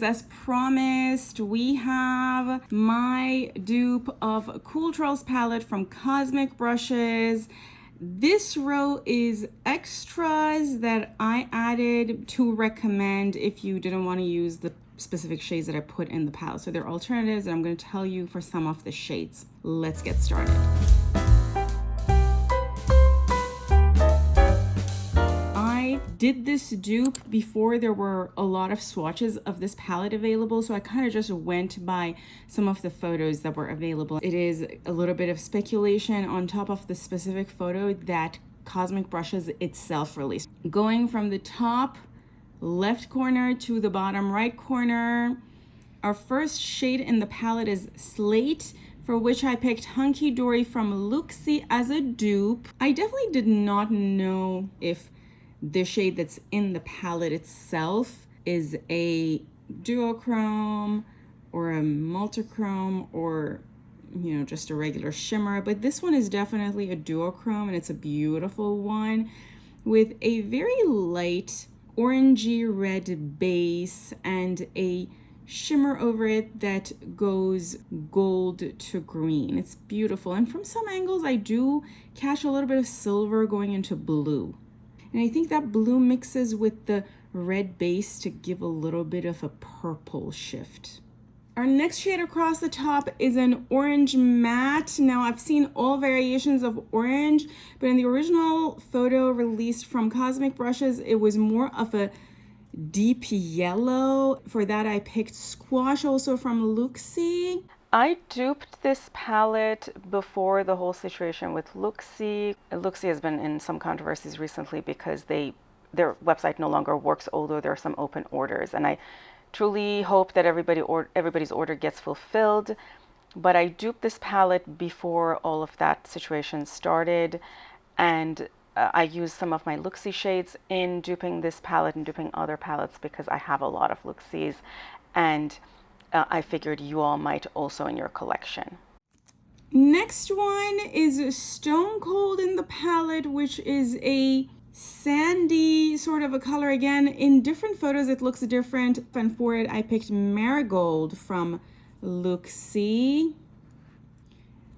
As promised, we have my dupe of Cooltrals palette from Cosmic Brushes. This row is extras that I added to recommend if you didn't want to use the specific shades that I put in the palette. So they're alternatives, and I'm going to tell you for some of the shades. Let's get started. I did this dupe before there were a lot of swatches of this palette available, so I kind of just went by some of the photos that were available. It is a little bit of speculation on top of the specific photo that Cosmic Brushes itself released. Going from the top left corner to the bottom right corner, our first shade in the palette is Slate, for which I picked Hunky Dory from Luxie as a dupe. I definitely did not know if the shade that's in the palette itself is a duochrome or a multichrome or, you know, just a regular shimmer, but this one is definitely a duochrome, and it's a beautiful one with a very light orangey red base and a shimmer over it that goes gold to green. It's beautiful, and from some angles I do catch a little bit of silver going into blue. And I think that blue mixes with the red base to give a little bit of a purple shift. Our next shade across the top is an orange matte. Now, I've seen all variations of orange, but in the original photo released from Cosmic Brushes, it was more of a deep yellow. For that, I picked Squash, also from Luxie. I duped this palette before the whole situation with Luxie. Luxie has been in some controversies recently because their website no longer works, although there are some open orders. And I truly hope that everybody's order gets fulfilled. But I duped this palette before all of that situation started. And I used some of my Luxie shades in duping this palette and duping other palettes because I have a lot of Luxies. And I figured you all might also in your collection. Next one is Stone Cold in the palette, which is a sandy sort of a color. Again, in different photos it looks different, and for it I picked Marigold from Luxie.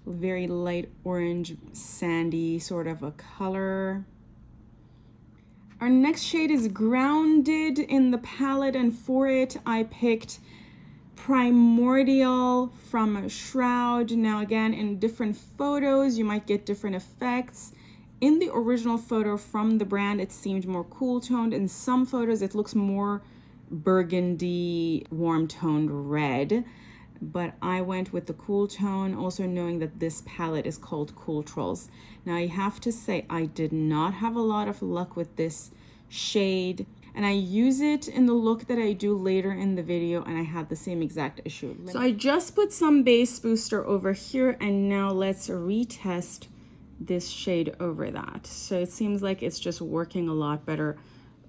Very light orange sandy sort of a color. Our next shade is Grounded in the palette, and for it I picked Primordial from Shroud. Now again, in different photos you might get different effects. In the original photo from the brand it seemed more cool toned. In some photos it looks more burgundy, warm toned red, but I went with the cool tone, also knowing that this palette is called Cooltrals. Now I have to say I did not have a lot of luck with this shade, and I use it in the look that I do later in the video, and I had the same exact issue. So I just put some base booster over here, and now let's retest this shade over that. So it seems like it's just working a lot better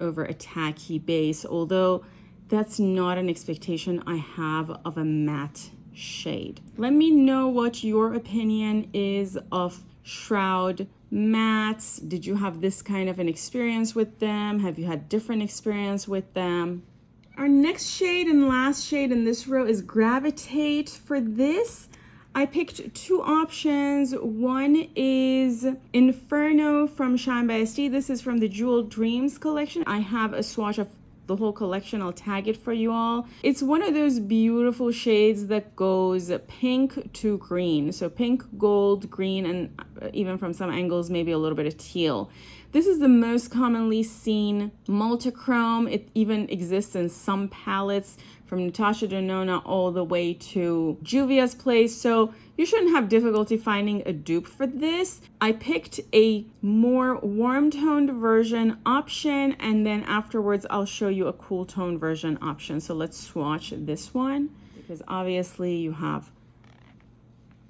over a tacky base, although that's not an expectation I have of a matte shade. Let me know what your opinion is of Shroud mattes. Did you have this kind of an experience with them? Have you had different experience with them? Our next shade and last shade in this row is Gravitate. For this, I picked two options. One is Inferno from Shine by SD. This is from the Jewel Dreams collection. I have a swatch of the whole collection. I'll tag it for you all. It's one of those beautiful shades that goes pink to green. So pink, gold, green, and even from some angles, maybe a little bit of teal. This is the most commonly seen multichrome. It even exists in some palettes, from Natasha Denona all the way to Juvia's Place. So you shouldn't have difficulty finding a dupe for this. I picked a more warm toned version option, and then afterwards I'll show you a cool tone version option. So let's swatch this one, because obviously you have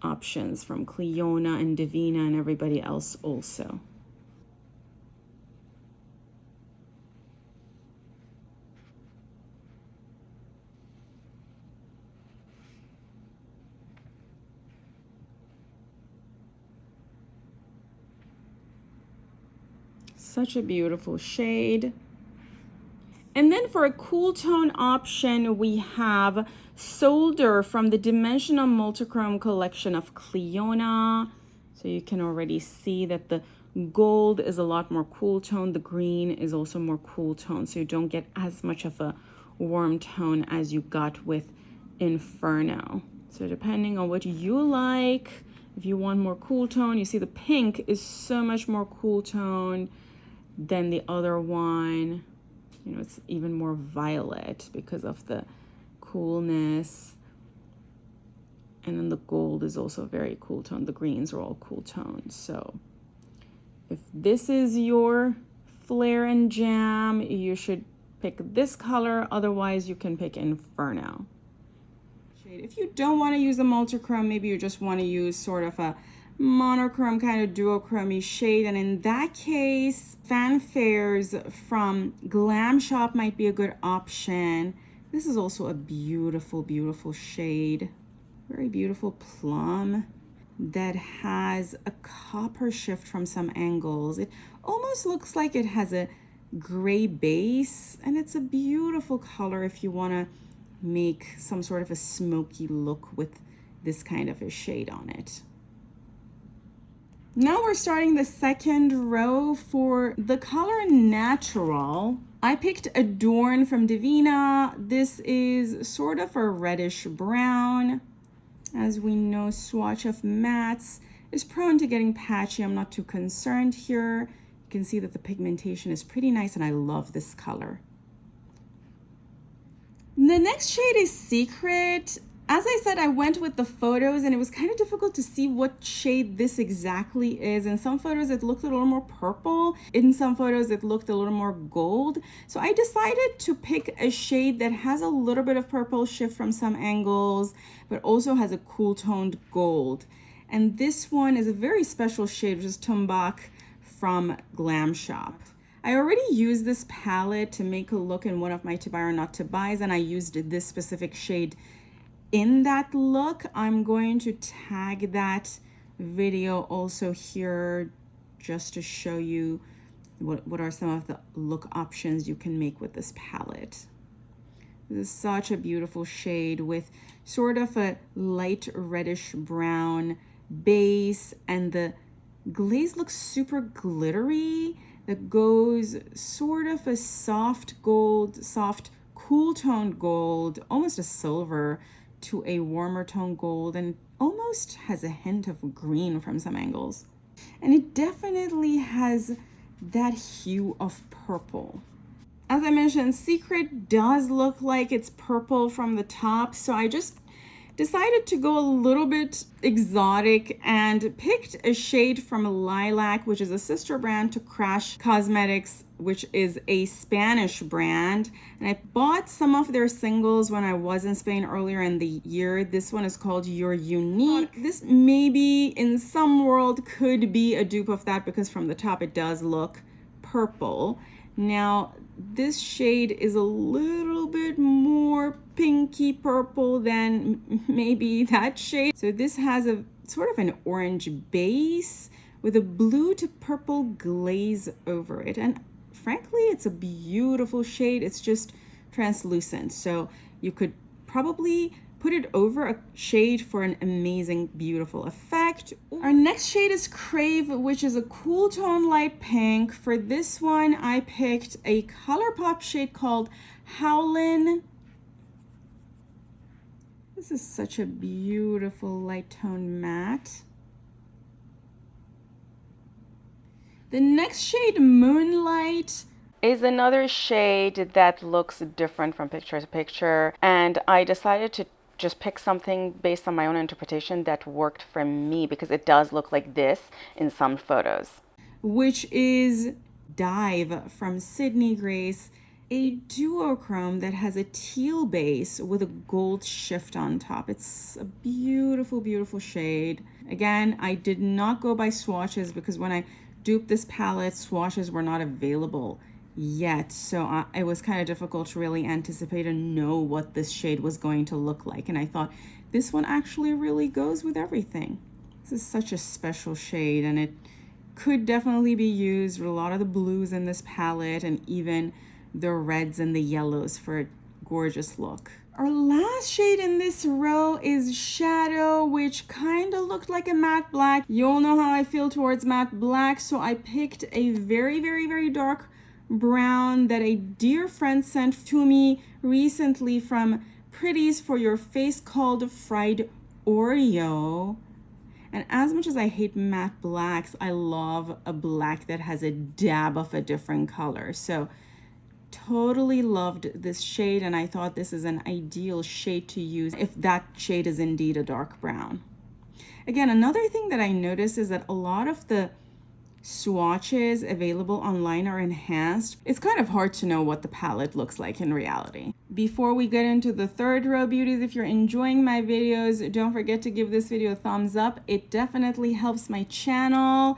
options from Cleona and Divina and everybody else also. Such a beautiful shade. And then for a cool tone option, we have Solder from the Dimensional Multichrome collection of Cleona. So you can already see that the gold is a lot more cool tone. The green is also more cool tone. So you don't get as much of a warm tone as you got with Inferno. So depending on what you like, if you want more cool tone, you see the pink is so much more cool tone than the other one. You know, it's even more violet because of the coolness. And then the gold is also very cool tone. The greens are all cool tones. So if this is your flair and jam, you should pick this color. Otherwise, you can pick Inferno. If you don't want to use a multichrome, maybe you just want to use sort of a monochrome kind of duochrome shade, and in that case Fanfares from Glam Shop might be a good option. This is also a beautiful shade, very beautiful plum that has a copper shift from some angles. It almost looks like it has a gray base, and it's a beautiful color if you want to make some sort of a smoky look with this kind of a shade on it. Now we're starting the second row. For the color Natural, I picked Adorn from Divina. This is sort of a reddish brown. As we know, swatch of mattes is prone to getting patchy. I'm not too concerned here. You can see that the pigmentation is pretty nice, and I love this color. The next shade is Secret. As I said, I went with the photos, and it was kind of difficult to see what shade this exactly is. In some photos, it looked a little more purple. In some photos, it looked a little more gold. So I decided to pick a shade that has a little bit of purple shift from some angles, but also has a cool toned gold. And this one is a very special shade, which is Tombak from Glam Shop. I already used this palette to make a look in one of my to buy or not to buys, and I used this specific shade in that look. I'm going to tag that video also here just to show you what are some of the look options you can make with this palette. This is such a beautiful shade with sort of a light reddish brown base, and the glaze looks super glittery. That goes sort of a soft gold, soft cool toned gold, almost a silver, to a warmer tone gold, and almost has a hint of green from some angles. And it definitely has that hue of purple. As I mentioned, Secret does look like it's purple from the top, so I just decided to go a little bit exotic and picked a shade from Lilac, which is a sister brand to Crash Cosmetics, which is a Spanish brand. And I bought some of their singles when I was in Spain earlier in the year. This one is called You're Unique. This maybe in some world could be a dupe of that, because from the top it does look purple. Now, this shade is a little bit more pinky purple than maybe that shade. So this has a sort of an orange base with a blue to purple glaze over it. And frankly, it's a beautiful shade. It's just translucent. So you could probably put it over a shade for an amazing, beautiful effect. Our next shade is Crave, which is a cool tone light pink. For this one, I picked a ColourPop shade called Howlin'. This is such a beautiful light tone matte. The next shade, Moonlight, is another shade that looks different from picture to picture, and I decided to just pick something based on my own interpretation that worked for me, because it does look like this in some photos. Which is Dive from Sydney Grace, a duochrome that has a teal base with a gold shift on top. It's a beautiful, beautiful shade. Again, I did not go by swatches because when I duped this palette, swatches were not available yet, so it was kind of difficult to really anticipate and know what this shade was going to look like, and I thought this one actually really goes with everything. This is such a special shade, and it could definitely be used with a lot of the blues in this palette, and even the reds and the yellows for a gorgeous look. Our last shade in this row is Shadow, which kind of looked like a matte black. You all know how I feel towards matte black, so I picked a very, very, very dark brown that a dear friend sent to me recently from Pretties for Your Face called Fried Oreo. And as much as I hate matte blacks, I love a black that has a dab of a different color. So totally loved this shade, and I thought this is an ideal shade to use if that shade is indeed a dark brown. Again, another thing that I noticed is that a lot of the swatches available online are enhanced. It's kind of hard to know what the palette looks like in reality. Before we get into the third row beauties, if you're enjoying my videos, don't forget to give this video a thumbs up. It definitely helps my channel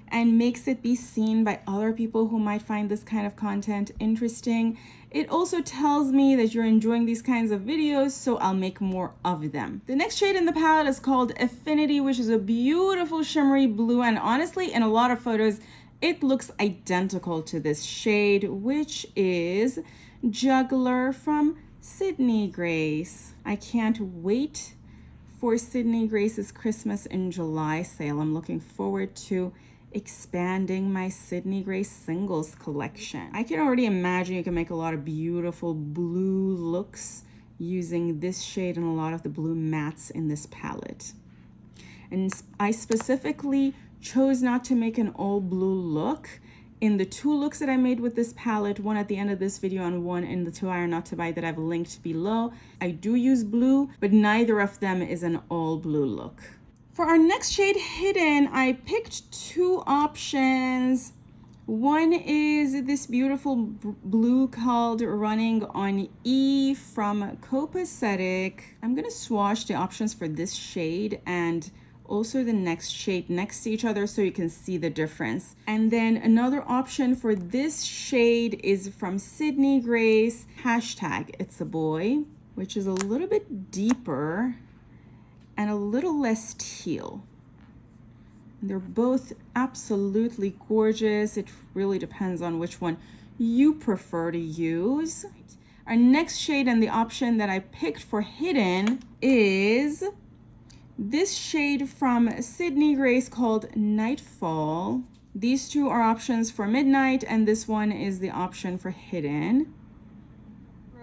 and makes it be seen by other people who might find this kind of content interesting. It also tells me that you're enjoying these kinds of videos, so I'll make more of them. The next shade in the palette is called Affinity, which is a beautiful shimmery blue, and honestly, in a lot of photos, it looks identical to this shade, which is Juggler from Sydney Grace. I can't wait for Sydney Grace's Christmas in July sale. I'm looking forward to expanding my Sydney Grace singles collection. I can already imagine you can make a lot of beautiful blue looks using this shade and a lot of the blue mattes in this palette. And I specifically chose not to make an all blue look. In the two looks that I made with this palette, one at the end of this video and one in the 2 Iron Not to Buy that I've linked below, I do use blue, but neither of them is an all blue look. For our next shade, Hidden, I picked two options. One is this beautiful blue called Running on E from Copacetic. I'm gonna swatch the options for this shade and also the next shade next to each other so you can see the difference. And then another option for this shade is from Sydney Grace, hashtag It's a Boy, which is a little bit deeper and a little less teal. They're both absolutely gorgeous. It really depends on which one you prefer to use. Our next shade and the option that I picked for Hidden is this shade from Sydney Grace called Nightfall. These two are options for Midnight, and this one is the option for Hidden.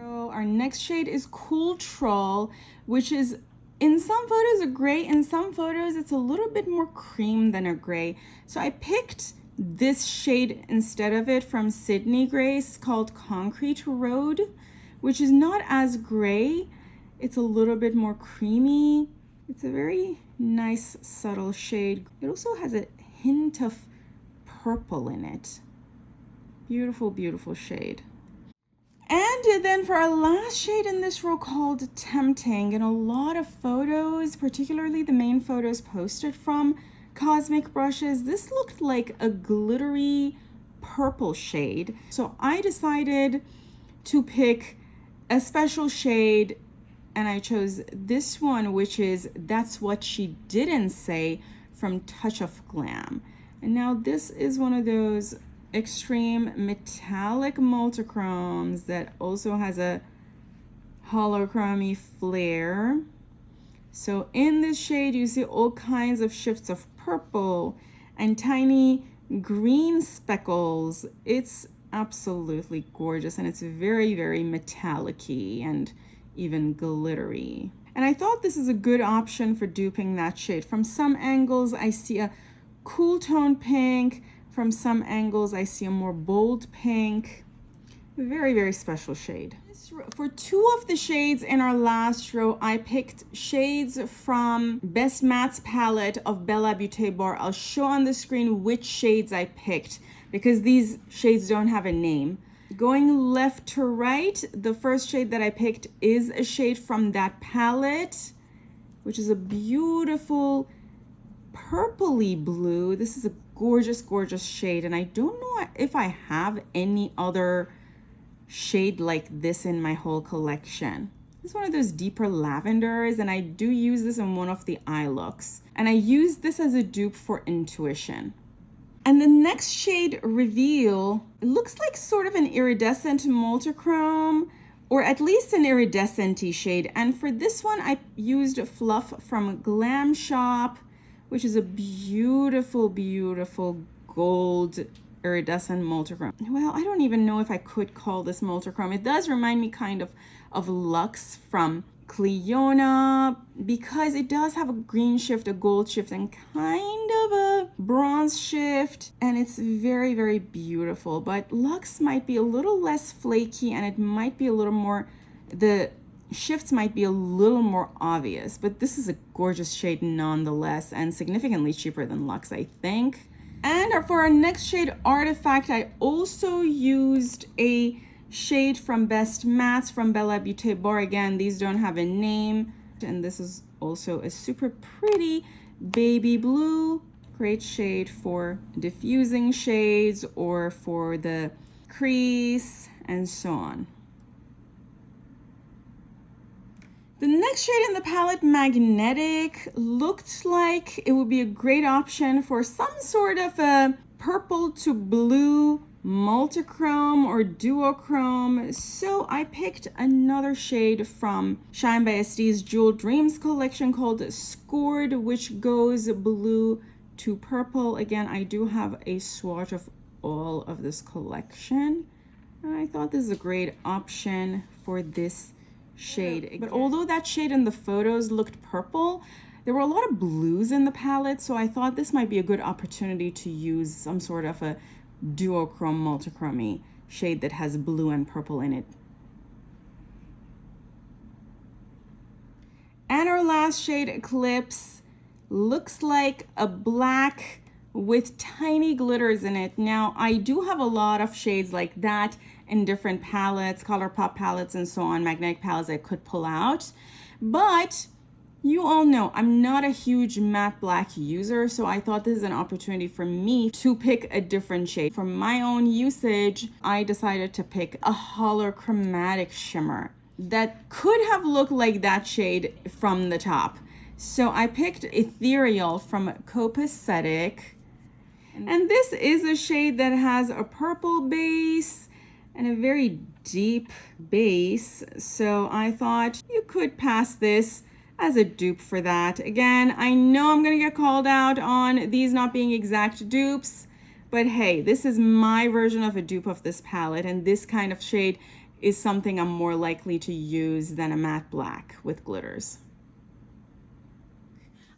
Our next shade is Cooltrals, which is in some photos a gray, in some photos it's a little bit more cream than a gray. So I picked this shade instead of it from Sydney Grace called Concrete Road, which is not as gray. It's a little bit more creamy. It's a very nice subtle shade. It also has a hint of purple in it. Beautiful, beautiful shade. And then for our last shade in this row called Tempting, in a lot of photos, particularly the main photos posted from Cosmic Brushes, this looked like a glittery purple shade. So I decided to pick a special shade, and I chose this one, which is That's What She Didn't Say from Touch of Glam. And now this is one of those extreme metallic multichromes that also has a holochromy flare. So in this shade you see all kinds of shifts of purple and tiny green speckles. It's absolutely gorgeous, and it's very, very metallic-y and even glittery. And I thought this is a good option for duping that shade. From some angles I see a cool tone pink. From some angles, I see a more bold pink. Very, very special shade. For two of the shades in our last row, I picked shades from Best Mattes palette of Bella Beauté Bar. I'll show on the screen which shades I picked because these shades don't have a name. Going left to right, the first shade that I picked is a shade from that palette, which is a beautiful purpley blue. This is a gorgeous, gorgeous shade, and I don't know if I have any other shade like this in my whole collection. This is one of those deeper lavenders, and I do use this in one of the eye looks. And I use this as a dupe for Intuition. And the next shade reveal, it looks like sort of an iridescent multichrome, or at least an iridescent-y shade. And for this one, I used Fluff from Glam Shop, which is a beautiful, beautiful gold iridescent multichrome. Well, I don't even know if I could call this multichrome. It does remind me kind of Lux from Cleona, because it does have a green shift, a gold shift, and kind of a bronze shift, and it's very, very beautiful. But Lux might be a little less flaky, and it might be a little more, the shifts might be a little more obvious, but this is a gorgeous shade nonetheless, and significantly cheaper than Lux, I think. And for our next shade, Artifact, I also used a shade from Best Mattes from Bella Beauté Bar. Again, these don't have a name. And this is also a super pretty baby blue. Great shade for diffusing shades or for the crease and so on. The next shade in the palette, Magnetic, looked like it would be a great option for some sort of a purple to blue multichrome or duochrome. So I picked another shade from Shine by SD's Jewel Dreams collection called Scored, which goes blue to purple. Again, I do have a swatch of all of this collection. I thought this is a great option for this shade. But although that shade in the photos looked purple, there were a lot of blues in the palette, so I thought this might be a good opportunity to use some sort of a duochrome multichrome shade that has blue and purple in it. And our last shade, Eclipse, looks like a black with tiny glitters in it. Now, I do have a lot of shades like that in different palettes, ColourPop palettes and so on, magnetic palettes I could pull out. But you all know I'm not a huge matte black user, so I thought this is an opportunity for me to pick a different shade. For my own usage, I decided to pick a holochromatic shimmer that could have looked like that shade from the top. So I picked Ethereal from Copacetic. And this is a shade that has a purple base and a very deep base. So I thought you could pass this as a dupe for that. Again, I know I'm gonna get called out on these not being exact dupes, but hey, this is my version of a dupe of this palette, and this kind of shade is something I'm more likely to use than a matte black with glitters.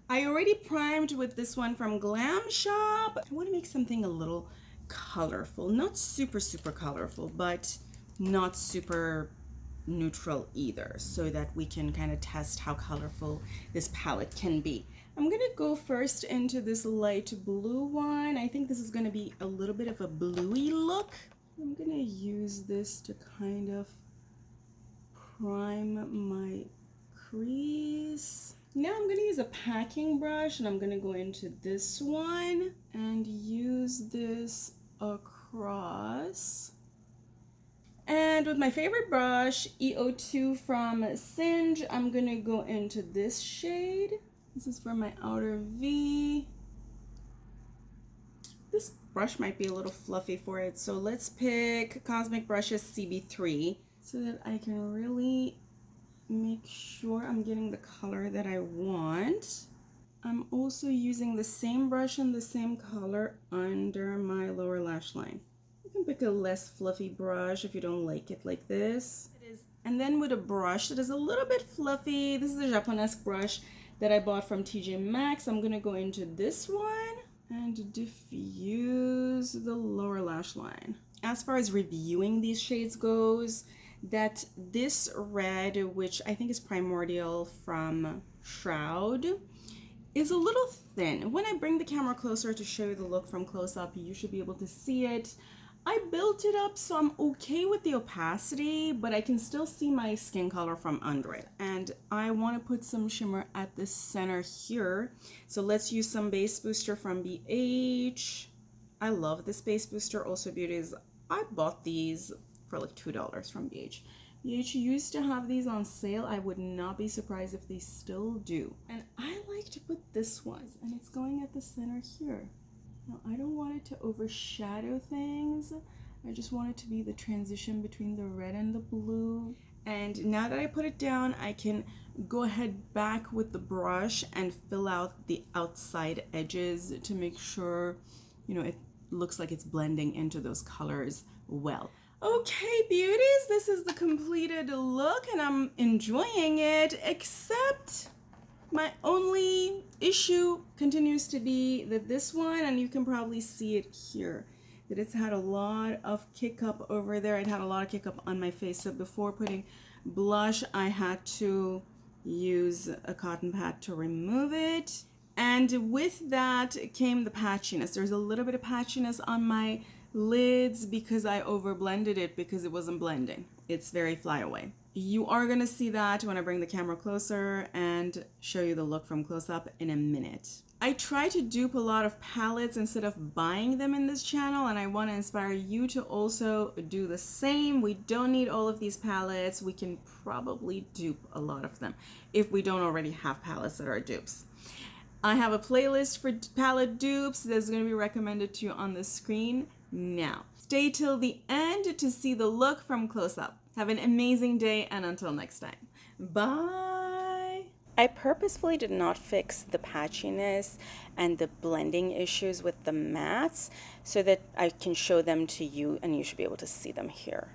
I already primed with this one from Glam Shop. I want to make something a little colorful, not super, super colorful, but not super neutral either, so that we can kind of test how colorful this palette can be. I'm gonna go first into this light blue one. I think this is gonna be a little bit of a bluey look. I'm gonna use this to kind of prime my crease. Now I'm gonna use a packing brush, and I'm gonna go into this one and use this across. And with my favorite brush, EO2 from Singe, I'm gonna go into this shade. This is for my outer V. This brush might be a little fluffy for it, so let's pick Cosmic Brushes CB3 so that I can really make sure I'm getting the color that I want. I'm also using the same brush and the same color under my lower lash line. You can pick a less fluffy brush if you don't like it like this. And then with a brush that is a little bit fluffy, this is a Japonesque brush that I bought from TJ Maxx. I'm gonna go into this one and diffuse the lower lash line. As far as reviewing these shades goes, that this red, which I think is Primordial from Shroud, is a little thin. When I bring the camera closer to show you the look from close up, you should be able to see it. I built it up so I'm okay with the opacity, but I can still see my skin color from under it. And I want to put some shimmer at the center here. So let's use some base booster from BH. I love this base booster. Also Beauties, I bought these for like $2 from BH. BH used to have these on sale. I would not be surprised if they still do. And I like to put this one, and it's going at the center here. Now, I don't want it to overshadow things. I just want it to be the transition between the red and the blue. And now that I put it down, I can go ahead back with the brush and fill out the outside edges to make sure, you know, it looks like it's blending into those colors well. Okay, beauties, this is the completed look and I'm enjoying it, except my only issue continues to be that this one, and you can probably see it here, that it's had a lot of kick up over there. It had a lot of kick up on my face. So before putting blush, I had to use a cotton pad to remove it. And with that came the patchiness. There's a little bit of patchiness on my lids because I over blended it because it wasn't blending. It's very flyaway. You are going to see that when I bring the camera closer and show you the look from close up in a minute. I try to dupe a lot of palettes instead of buying them in this channel, and I want to inspire you to also do the same. We don't need all of these palettes. We can probably dupe a lot of them if we don't already have palettes that are dupes. I have a playlist for palette dupes that's going to be recommended to you on the screen now. Stay till the end to see the look from close up. Have an amazing day, and until next time, bye. I purposefully did not fix the patchiness and the blending issues with the mattes so that I can show them to you and you should be able to see them here.